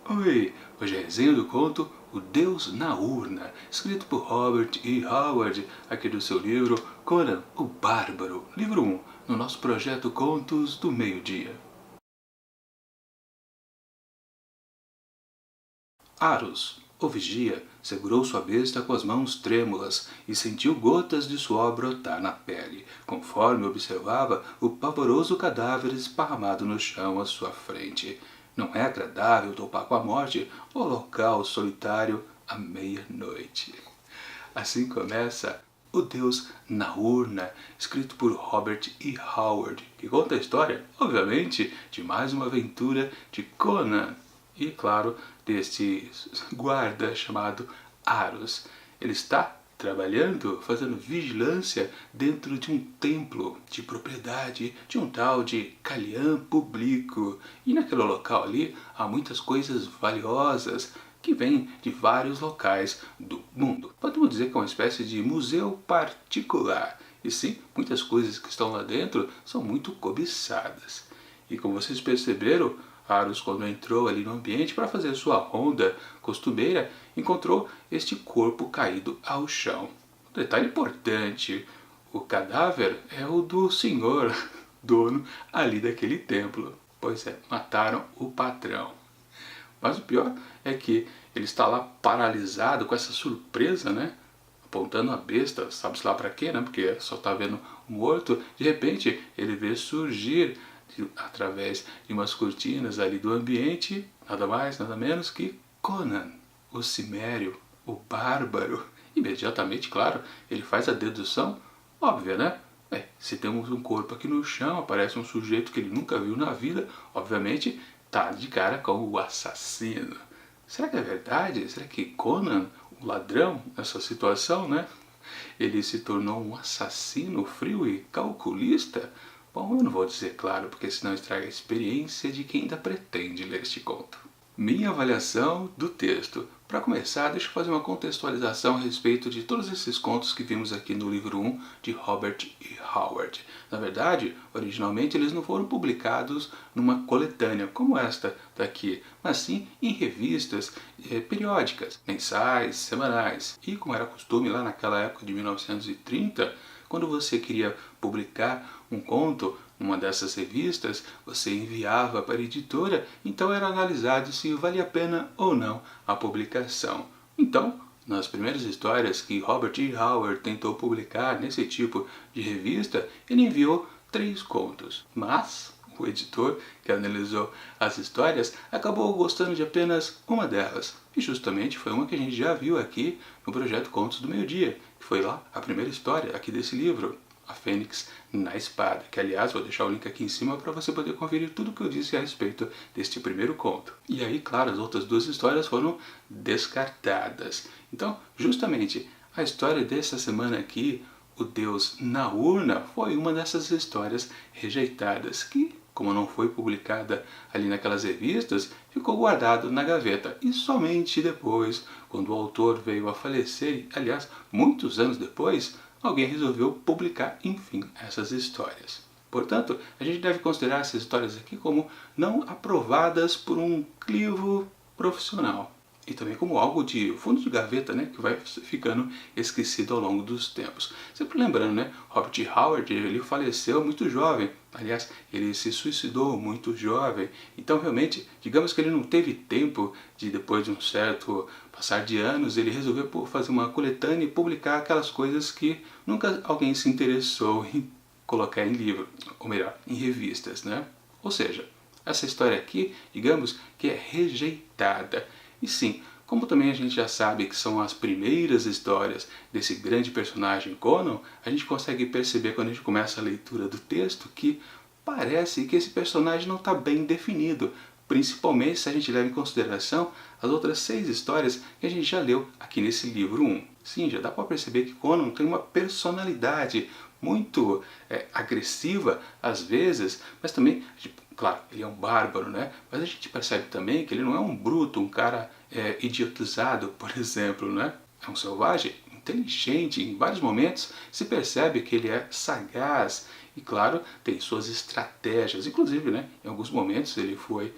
Oi, hoje é a resenha do conto O Deus na Urna, escrito por Robert E. Howard, aqui do seu livro Conan o Bárbaro, livro 1, no nosso projeto Contos do Meio-Dia. Aros, o vigia, segurou sua besta com as mãos trêmulas e sentiu gotas de suor brotar na pele, conforme observava o pavoroso cadáver esparramado no chão à sua frente. Não é agradável topar com a morte o local solitário à meia-noite. Assim começa O Deus na Urna, escrito por Robert E. Howard, que conta a história, obviamente, de mais uma aventura de Conan e, claro, deste guarda chamado Aros. Ele está trabalhando, fazendo vigilância dentro de um templo de propriedade de um tal de Calham Publico. E naquele local ali há muitas coisas valiosas que vêm de vários locais do mundo. Podemos dizer que é uma espécie de museu particular. E sim, muitas coisas que estão lá dentro são muito cobiçadas. E como vocês perceberam, Aros, quando entrou ali no ambiente para fazer sua ronda costumeira, encontrou este corpo caído ao chão. Um detalhe importante, o cadáver é o do senhor, dono ali daquele templo. Pois é, mataram o patrão. Mas o pior é que ele está lá paralisado com essa surpresa, né? Apontando a besta, sabe-se lá para quê, né? Porque só está vendo o morto. De repente, ele vê surgir através de umas cortinas ali do ambiente, nada mais, nada menos que Conan, o cimério, o bárbaro. Imediatamente, claro, ele faz a dedução óbvia, né? Se temos um corpo aqui no chão, aparece um sujeito que ele nunca viu na vida, obviamente tá de cara com o assassino. Será que é verdade? Será que Conan, o ladrão, nessa situação, né? Ele se tornou um assassino frio e calculista? Bom, eu não vou dizer claro, porque senão estraga a experiência de quem ainda pretende ler este conto. Minha avaliação do texto. Para começar, deixa eu fazer uma contextualização a respeito de todos esses contos que vimos aqui no livro 1 de Robert E. Howard. Na verdade, originalmente eles não foram publicados numa coletânea como esta daqui, mas sim em revistas periódicas, mensais, semanais. E como era costume lá naquela época de 1930, quando você queria publicar um conto numa dessas revistas, você enviava para a editora, então era analisado se valia a pena ou não a publicação. Então, nas primeiras histórias que Robert E. Howard tentou publicar nesse tipo de revista, ele enviou 3 contos. Mas o editor que analisou as histórias acabou gostando de apenas uma delas. E justamente foi uma que a gente já viu aqui no projeto Contos do Meio-Dia, que foi lá a primeira história aqui desse livro, A Fênix na Espada, que aliás vou deixar o link aqui em cima para você poder conferir tudo o que eu disse a respeito deste primeiro conto. E aí, claro, as outras 2 histórias foram descartadas. Então, justamente, a história dessa semana aqui, O Deus na Urna, foi uma dessas histórias rejeitadas, que, como não foi publicada ali naquelas revistas, ficou guardado na gaveta. E somente depois, quando o autor veio a falecer, aliás, muitos anos depois, alguém resolveu publicar, enfim, essas histórias. Portanto, a gente deve considerar essas histórias aqui como não aprovadas por um crivo profissional. E também como algo de fundo de gaveta, né, que vai ficando esquecido ao longo dos tempos. Sempre lembrando, né, Robert Howard, ele faleceu muito jovem. Aliás, ele se suicidou muito jovem. Então, realmente, digamos que ele não teve tempo de, depois de um certo passar de anos, ele resolveu fazer uma coletânea e publicar aquelas coisas que nunca alguém se interessou em colocar em livro, ou melhor, em revistas, né? Ou seja, essa história aqui, digamos que é rejeitada. E sim, como também a gente já sabe que são as primeiras histórias desse grande personagem Conan, a gente consegue perceber quando a gente começa a leitura do texto que parece que esse personagem não está bem definido, principalmente se a gente leva em consideração as outras 6 histórias que a gente já leu aqui nesse livro 1. Sim, já dá para perceber que Conan tem uma personalidade muito agressiva às vezes, mas também, claro, ele é um bárbaro, né? Mas a gente percebe também que ele não é um bruto, um cara idiotizado, por exemplo, né? É um selvagem inteligente, em vários momentos se percebe que ele é sagaz e, claro, tem suas estratégias. Inclusive, né, em alguns momentos ele foi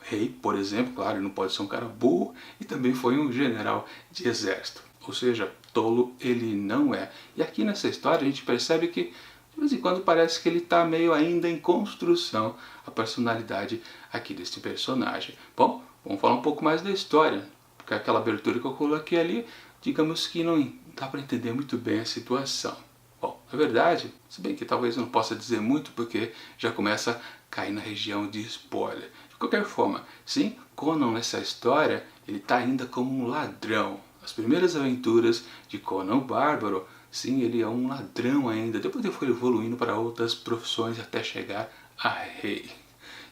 rei, por exemplo, claro, ele não pode ser um cara burro, e também foi um general de exército. Ou seja, tolo ele não é. E aqui nessa história a gente percebe que de vez em quando parece que ele está meio ainda em construção, a personalidade aqui desse personagem. Bom, vamos falar um pouco mais da história, porque aquela abertura que eu coloquei ali, digamos que não dá para entender muito bem a situação. Bom, na verdade, se bem que talvez eu não possa dizer muito porque já começa a cair na região de spoiler. De qualquer forma, sim, Conan nessa história, ele está ainda como um ladrão. As primeiras aventuras de Conan o Bárbaro, sim, ele é um ladrão ainda. Depois ele foi evoluindo para outras profissões até chegar a rei.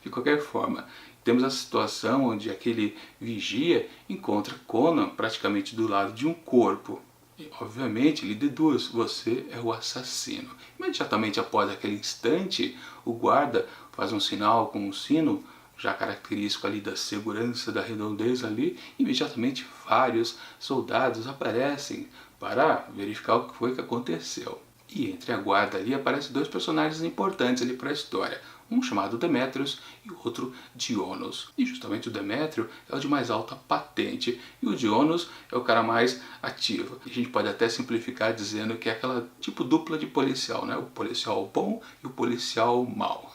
De qualquer forma, temos a situação onde aquele vigia encontra Conan praticamente do lado de um corpo. E, obviamente, ele deduz, você é o assassino. Imediatamente após aquele instante, o guarda faz um sinal com um sino, já característico ali da segurança, da redondeza ali, e imediatamente vários soldados aparecem para verificar o que foi que aconteceu. E entre a guarda ali aparecem dois personagens importantes ali para a história. Um chamado Demétrios e o outro Dionos. E justamente o Demétrio é o de mais alta patente e o Dionos é o cara mais ativo. E a gente pode até simplificar dizendo que é aquela tipo dupla de policial, né? O policial bom e o policial mau.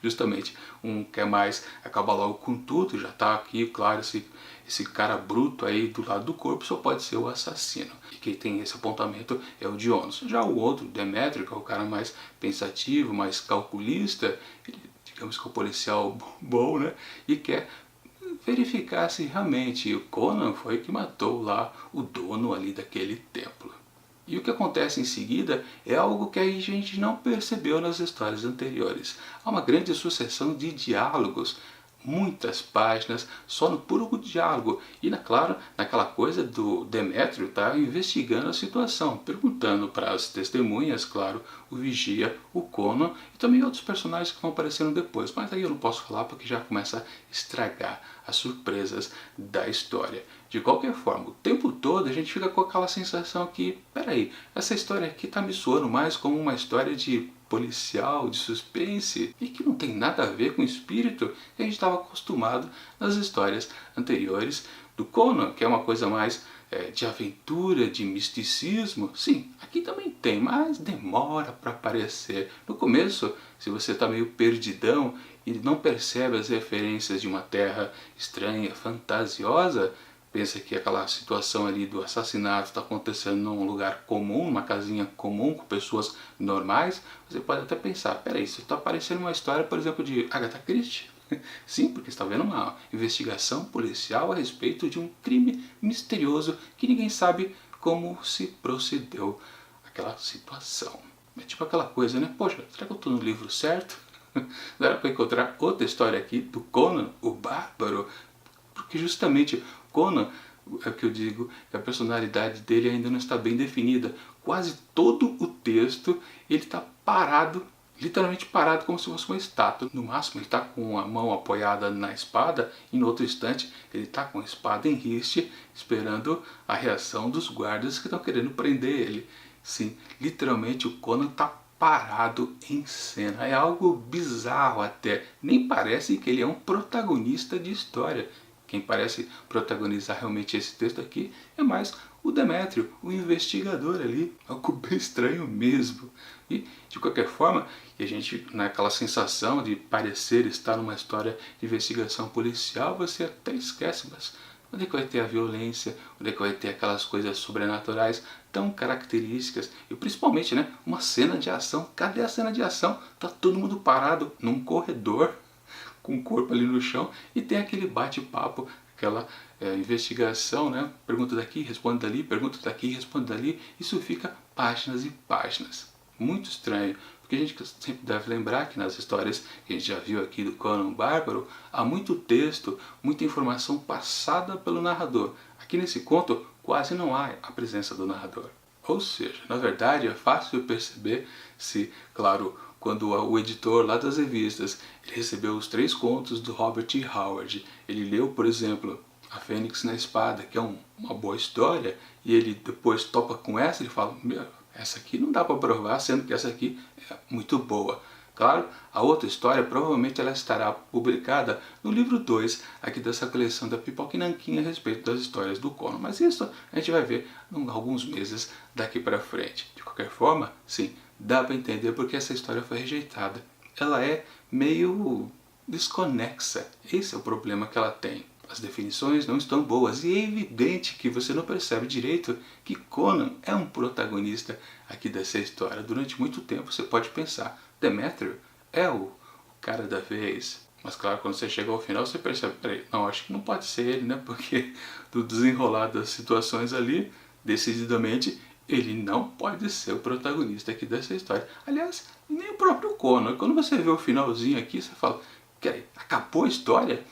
Justamente, um quer mais acabar logo com tudo, já está aqui, claro, esse cara bruto aí do lado do corpo só pode ser o assassino. E quem tem esse apontamento é o Dionos. Já o outro, Demétrio, que é o cara mais pensativo, mais calculista, ele, digamos que é o policial bom, né? E quer verificar se realmente o Conan foi que matou lá o dono ali daquele templo. E o que acontece em seguida é algo que a gente não percebeu nas histórias anteriores. Há uma grande sucessão de diálogos, muitas páginas só no puro diálogo. E, claro, naquela coisa do Demétrio tá investigando a situação, perguntando para as testemunhas, claro, o Vigia, o Conan e também outros personagens que vão aparecendo depois. Mas aí eu não posso falar porque já começa a estragar as surpresas da história. De qualquer forma, o tempo todo a gente fica com aquela sensação que, peraí, essa história aqui está me soando mais como uma história de policial, de suspense, e que não tem nada a ver com o espírito que a gente estava acostumado nas histórias anteriores do Conan, que é uma coisa mais de aventura, de misticismo. Sim, aqui também tem, mas demora para aparecer. No começo, se você está meio perdidão e não percebe as referências de uma terra estranha, fantasiosa, pensa que aquela situação ali do assassinato está acontecendo num lugar comum, numa casinha comum, com pessoas normais, você pode até pensar, peraí, isso está parecendo uma história, por exemplo, de Agatha Christie. Sim, porque está vendo uma investigação policial a respeito de um crime misterioso que ninguém sabe como se procedeu aquela situação. É tipo aquela coisa, né? Poxa, será que eu estou no livro certo? Não era para encontrar outra história aqui do Conan, o Bárbaro? Porque justamente Conan, é o que eu digo, que a personalidade dele ainda não está bem definida. Quase todo o texto ele está parado, literalmente parado, como se fosse uma estátua. No máximo ele está com a mão apoiada na espada e no outro instante ele está com a espada em riste, esperando a reação dos guardas que estão querendo prender ele. Sim, literalmente o Conan está parado em cena. É algo bizarro até. Nem parece que ele é um protagonista de história. Quem parece protagonizar realmente esse texto aqui é mais o Demétrio, o investigador ali. Algo bem estranho mesmo. E, de qualquer forma, a gente, naquela sensação de parecer estar numa história de investigação policial, você até esquece, mas onde é que vai ter a violência? Onde é que vai ter aquelas coisas sobrenaturais tão características? E principalmente, né, uma cena de ação. Cadê a cena de ação? Tá todo mundo parado num corredor, com o corpo ali no chão, e tem aquele bate-papo, aquela investigação, né? Pergunta daqui, responde dali, pergunta daqui, responde dali. Isso fica páginas e páginas. Muito estranho, porque a gente sempre deve lembrar que nas histórias que a gente já viu aqui do Conan Bárbaro, há muito texto, muita informação passada pelo narrador. Aqui nesse conto quase não há a presença do narrador. Ou seja, na verdade é fácil perceber se, claro, quando o editor lá das revistas ele recebeu os 3 contos do Robert E. Howard, ele leu, por exemplo, A Fênix na Espada, que é uma boa história, e ele depois topa com essa, ele fala, meu, essa aqui não dá para provar, sendo que essa aqui é muito boa. Claro, a outra história provavelmente ela estará publicada no livro 2 aqui dessa coleção da Pipoca e Nanquim a respeito das histórias do Conan. Mas isso a gente vai ver em alguns meses daqui para frente. De qualquer forma, sim, dá para entender porque essa história foi rejeitada. Ela é meio desconexa. Esse é o problema que ela tem. As definições não estão boas e é evidente que você não percebe direito que Conan é um protagonista aqui dessa história. Durante muito tempo você pode pensar, Demétrio é o cara da vez. Mas claro, quando você chega ao final você percebe, peraí, não, acho que não pode ser ele, né? Porque do desenrolar das situações ali, decididamente, ele não pode ser o protagonista aqui dessa história. Aliás, nem o próprio Conan. Quando você vê o finalzinho aqui, você fala, peraí, acabou a história?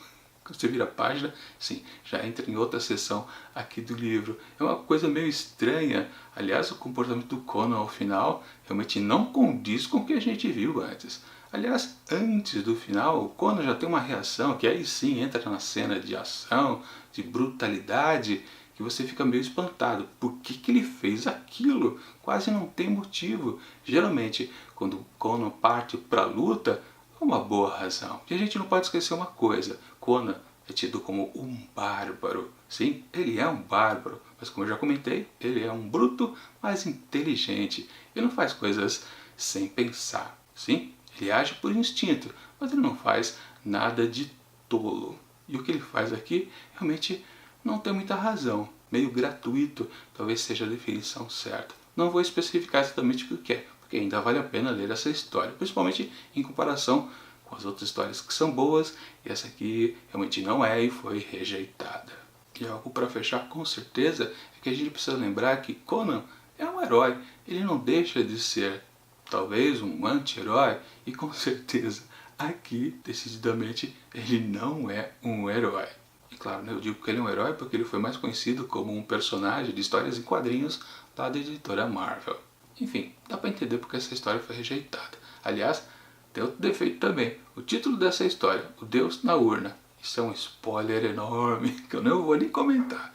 Quando você vira a página, sim, já entra em outra seção aqui do livro. É uma coisa meio estranha. Aliás, o comportamento do Conan ao final realmente não condiz com o que a gente viu antes. Aliás, antes do final, o Conan já tem uma reação que aí sim entra na cena de ação, de brutalidade, que você fica meio espantado. Por que ele fez aquilo? Quase não tem motivo. Geralmente, quando o Conan parte para a luta, uma boa razão. E a gente não pode esquecer uma coisa, Conan é tido como um bárbaro. Sim, ele é um bárbaro, mas como eu já comentei, ele é um bruto, mas inteligente. Ele não faz coisas sem pensar. Sim, ele age por instinto, mas ele não faz nada de tolo. E o que ele faz aqui realmente não tem muita razão. Meio gratuito, talvez seja a definição certa. Não vou especificar exatamente o que é, porque ainda vale a pena ler essa história, principalmente em comparação com as outras histórias que são boas, e essa aqui realmente não é e foi rejeitada. E algo para fechar com certeza é que a gente precisa lembrar que Conan é um herói, ele não deixa de ser talvez um anti-herói, e com certeza aqui, decididamente, ele não é um herói. E claro, né, eu digo que ele é um herói porque ele foi mais conhecido como um personagem de histórias em quadrinhos lá da editora Marvel. Enfim, dá para entender porque essa história foi rejeitada. Aliás, tem outro defeito também. O título dessa história, O Deus na Urna. Isso é um spoiler enorme que eu não vou nem comentar.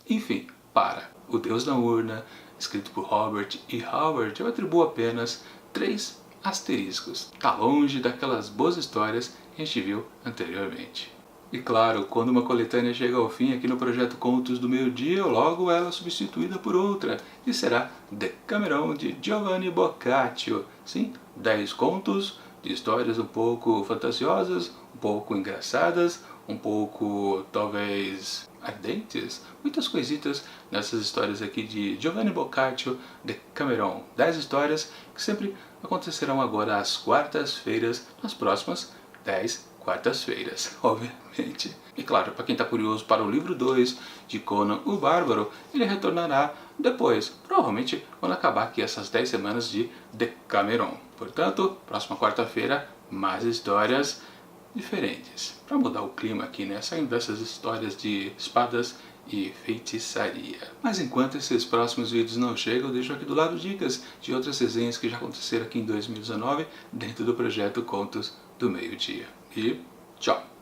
Enfim, para. O Deus na Urna, escrito por Robert E. Howard, eu atribuo apenas 3 asteriscos. Tá longe daquelas boas histórias que a gente viu anteriormente. E claro, quando uma coletânea chega ao fim aqui no projeto Contos do Meio-Dia, logo ela é substituída por outra, e será Decameron de Giovanni Boccaccio. Sim, 10 contos de histórias um pouco fantasiosas, um pouco engraçadas, um pouco, talvez, ardentes. Muitas coisitas nessas histórias aqui de Giovanni Boccaccio, Decameron. 10 histórias que sempre acontecerão agora às quartas-feiras, nas próximas 10 quartas-feiras, obviamente. E claro, para quem está curioso para o livro 2 de Conan o Bárbaro, ele retornará depois, provavelmente quando acabar aqui essas 10 semanas de Decameron. Portanto, próxima quarta-feira, mais histórias diferentes. Para mudar o clima aqui, né? Saindo dessas histórias de espadas e feitiçaria. Mas enquanto esses próximos vídeos não chegam, eu deixo aqui do lado dicas de outras resenhas que já aconteceram aqui em 2019 dentro do projeto Contos do Meio-Dia. E tchau!